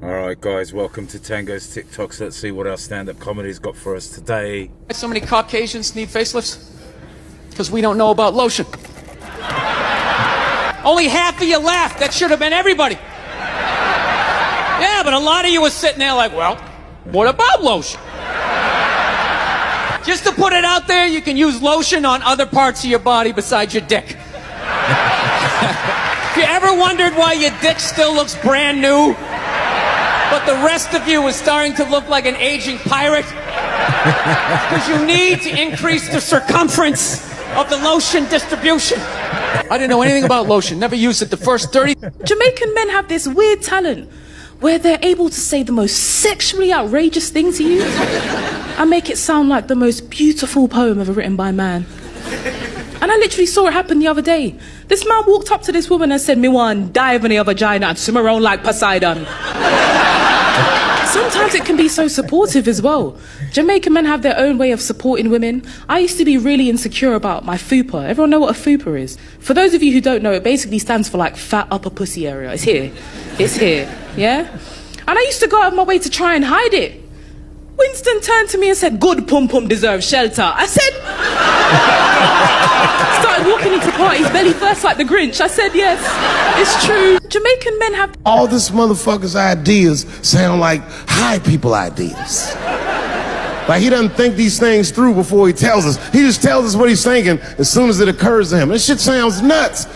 Alright guys, welcome to Tango's TikToks. Let's see what our stand-up comedy's got for us today. So many Caucasians need facelifts? Because we don't know about lotion. Only half of you laughed. That should have been everybody. Yeah, but a lot of you were sitting there like, well, what about lotion? Just to put it out there, you can use lotion on other parts of your body besides your dick. If you ever wondered why your dick still looks brand new, but the rest of you is starting to look like an aging pirate, because you need to increase the circumference of the lotion distribution. I didn't know anything about lotion, never used it the first 30... Jamaican men have this weird talent where they're able to say the most sexually outrageous thing to you and make it sound like the most beautiful poem ever written by man. And I literally saw it happen the other day. This man walked up to this woman and said, "Me want dive in your vagina and swim around like Poseidon." Sometimes it can be so supportive as well. Jamaican men have their own way of supporting women. I used to be really insecure about my fupa. Everyone know what a fupa is? For those of you who don't know, it basically stands for like fat upper pussy area. It's here. It's here. Yeah? And I used to go out of my way to try and hide it. Winston turned to me and said, "Good pum pum deserves shelter." I said... Started walking into parties belly first like the Grinch. I said, yes, it's true. Jamaican men have... All this motherfucker's ideas sound like high people ideas. Like he doesn't think these things through before he tells us. He just tells us what he's thinking as soon as it occurs to him. This shit sounds nuts.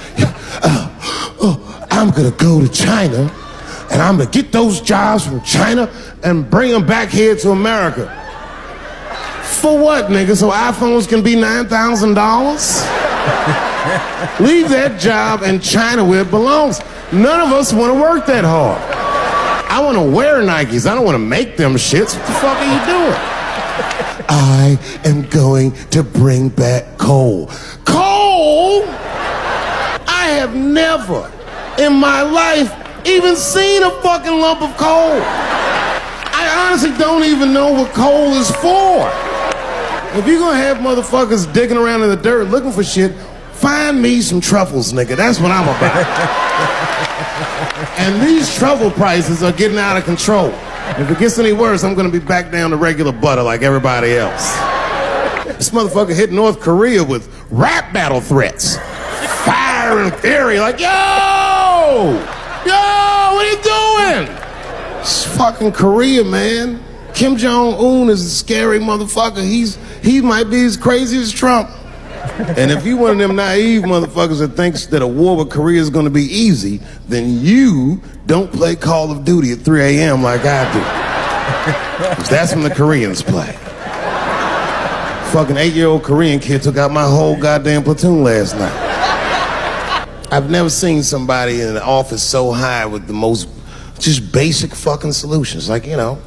I'm gonna go to China and I'm gonna get those jobs from China and bring them back here to America. For what, nigga? So iPhones can be $9,000? Leave that job in China where it belongs. None of us want to work that hard. I want to wear Nikes. I don't want to make them shits. What the fuck are you doing? I am going to bring back coal. Coal? I have never in my life even seen a fucking lump of coal. I honestly don't even know what coal is for. If you're gonna have motherfuckers digging around in the dirt looking for shit, find me some truffles, nigga. That's what I'm about. And these truffle prices are getting out of control. If it gets any worse, I'm gonna be back down to regular butter like everybody else. This motherfucker hit North Korea with rap battle threats. Fire and fury, like, yo, what are you doing? It's fucking Korea, man. Kim Jong-un is a scary motherfucker. He might be as crazy as Trump. And if you one of them naive motherfuckers that thinks that a war with Korea is gonna be easy, then you don't play Call of Duty at 3 a.m. like I do. 'Cause that's when the Koreans play. Fucking 8-year-old Korean kid took out my whole goddamn platoon last night. I've never seen somebody in an office so high with the most just basic fucking solutions. Like, you know,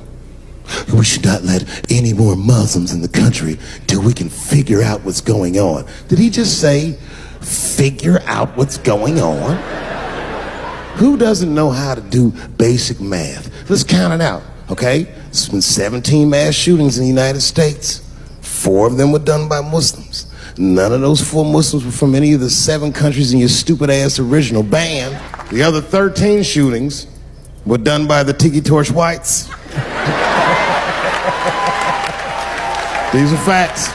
we should not let any more Muslims in the country till we can figure out what's going on. Did he just say, figure out what's going on? Who doesn't know how to do basic math? Let's count it out, okay? There's been 17 mass shootings in the United States. 4 of them were done by Muslims. None of those 4 Muslims were from any of the 7 countries in your stupid ass original band. The other 13 shootings were done by the Tiki Torch Whites. These are facts.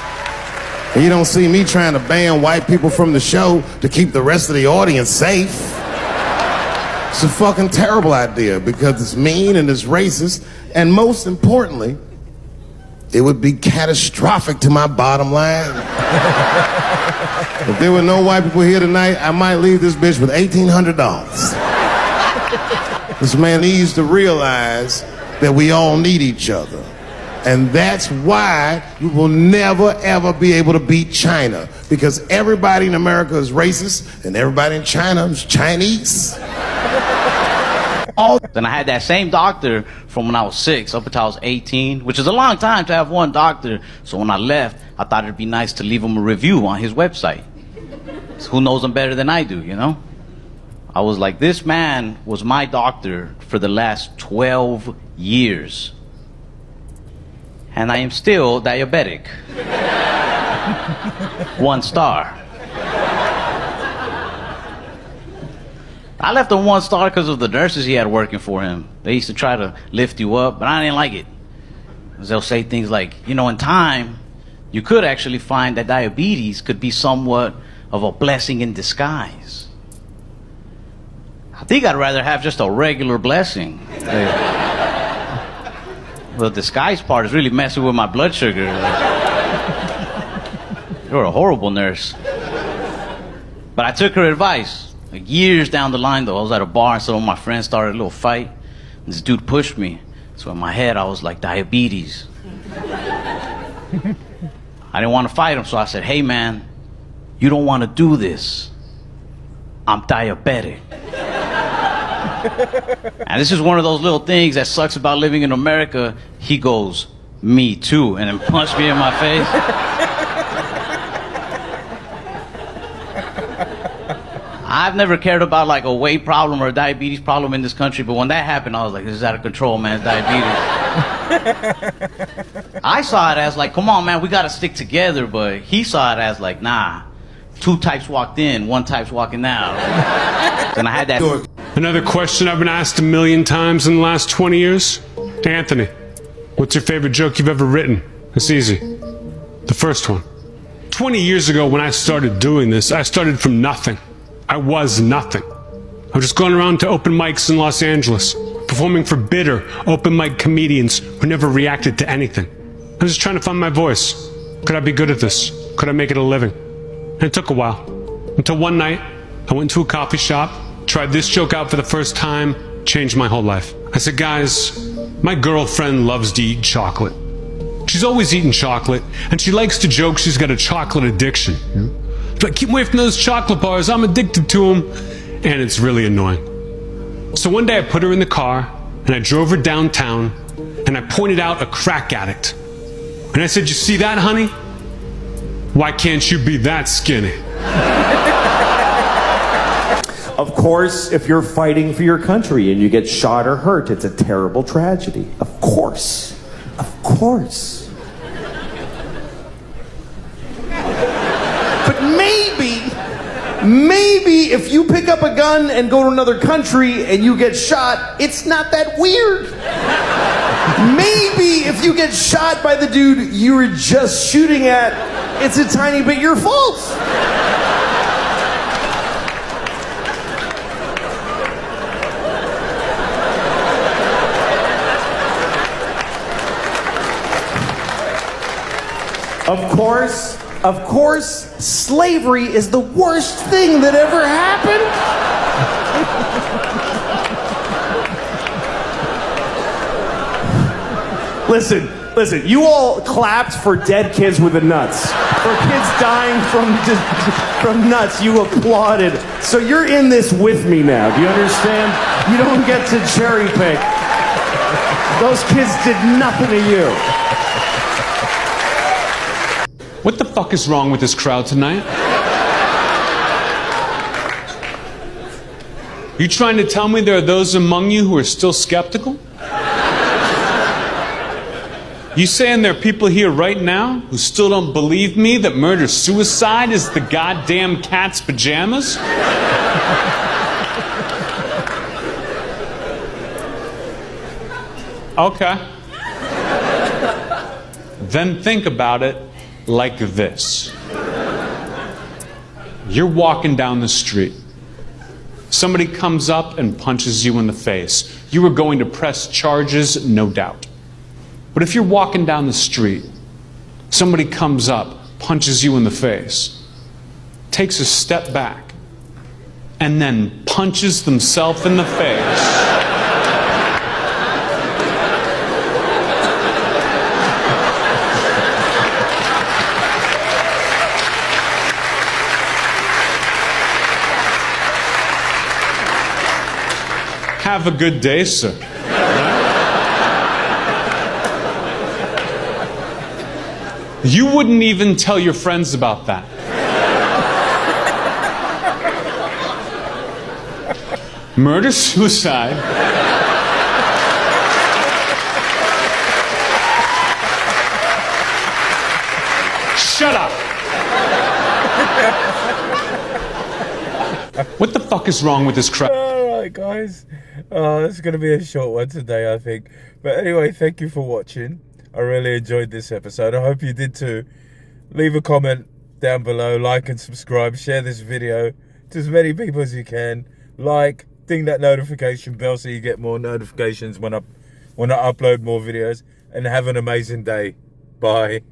And you don't see me trying to ban white people from the show to keep the rest of the audience safe. It's a fucking terrible idea because it's mean and it's racist, and most importantly, it would be catastrophic to my bottom line. If there were no white people here tonight, I might leave this bitch with $1,800. This man needs to realize that we all need each other. And that's why we will never, ever be able to beat China. Because everybody in America is racist, and everybody in China is Chinese. Then I had that same doctor from when I was 6 up until I was 18, which is a long time to have one doctor. So when I left, I thought it'd be nice to leave him a review on his website. So who knows him better than I do, you know? I was like, this man was my doctor for the last 12 years. And I am still diabetic. 1 star. I left him 1 star because of the nurses he had working for him. They used to try to lift you up, but I didn't like it. 'Cause they'll say things like, you know, in time, you could actually find that diabetes could be somewhat of a blessing in disguise. I think I'd rather have just a regular blessing. The disguise part is really messing with my blood sugar. You're a horrible nurse. But I took her advice. Like years down the line, though, I was at a bar and some of my friends started a little fight. And this dude pushed me. So in my head, I was like, diabetes. I didn't want to fight him, so I said, hey, man, you don't want to do this. I'm diabetic. And this is one of those little things that sucks about living in America. He goes, me too, and then punched me in my face. I've never cared about like a weight problem or a diabetes problem in this country, but when that happened, I was like, this is out of control, man, it's diabetes. I saw it as like, come on, man, we gotta stick together, but he saw it as like, nah, 2 types walked in, 1 type's walking out. And I had that. Another question I've been asked 1 million times in the last 20 years. Anthony, what's your favorite joke you've ever written? It's easy. The first one. 20 years ago when I started doing this, I started from nothing. I was nothing. I was just going around to open mics in Los Angeles, performing for bitter open mic comedians who never reacted to anything. I was just trying to find my voice. Could I be good at this? Could I make it a living? And it took a while. Until one night, I went to a coffee shop, tried this joke out for the first time, changed my whole life. I said, guys, my girlfriend loves to eat chocolate. She's always eating chocolate, and she likes to joke she's got a chocolate addiction. But keep away from those chocolate bars, I'm addicted to them, and it's really annoying. So one day I put her in the car, and I drove her downtown, and I pointed out a crack addict. And I said, you see that, honey? Why can't you be that skinny? Of course, if you're fighting for your country and you get shot or hurt, it's a terrible tragedy. Of course. Of course. But maybe if you pick up a gun and go to another country and you get shot, it's not that weird. Maybe if you get shot by the dude you were just shooting at, it's a tiny bit your fault. Of course, slavery is the worst thing that ever happened. Listen, you all clapped for dead kids with the nuts. For kids dying from nuts, you applauded. So you're in this with me now, do you understand? You don't get to cherry pick. Those kids did nothing to you. What the fuck is wrong with this crowd tonight? You trying to tell me there are those among you who are still skeptical? You saying there are people here right now who still don't believe me that murder-suicide is the goddamn cat's pajamas? Okay. Then think about it like this. You're walking down the street. Somebody comes up and punches you in the face. You are going to press charges, no doubt. But if you're walking down the street, somebody comes up, punches you in the face, takes a step back, and then punches themselves in the face. Have a good day, sir. You wouldn't even tell your friends about that. Murder, suicide. Shut up. What the fuck is wrong with this crowd? guys. It's going to be a short one today, I think. But anyway, thank you for watching. I really enjoyed this episode. I hope you did too. Leave a comment down below, like and subscribe, share this video to as many people as you can. Like, ding that notification bell so you get more notifications when I upload more videos. And have an amazing day. Bye.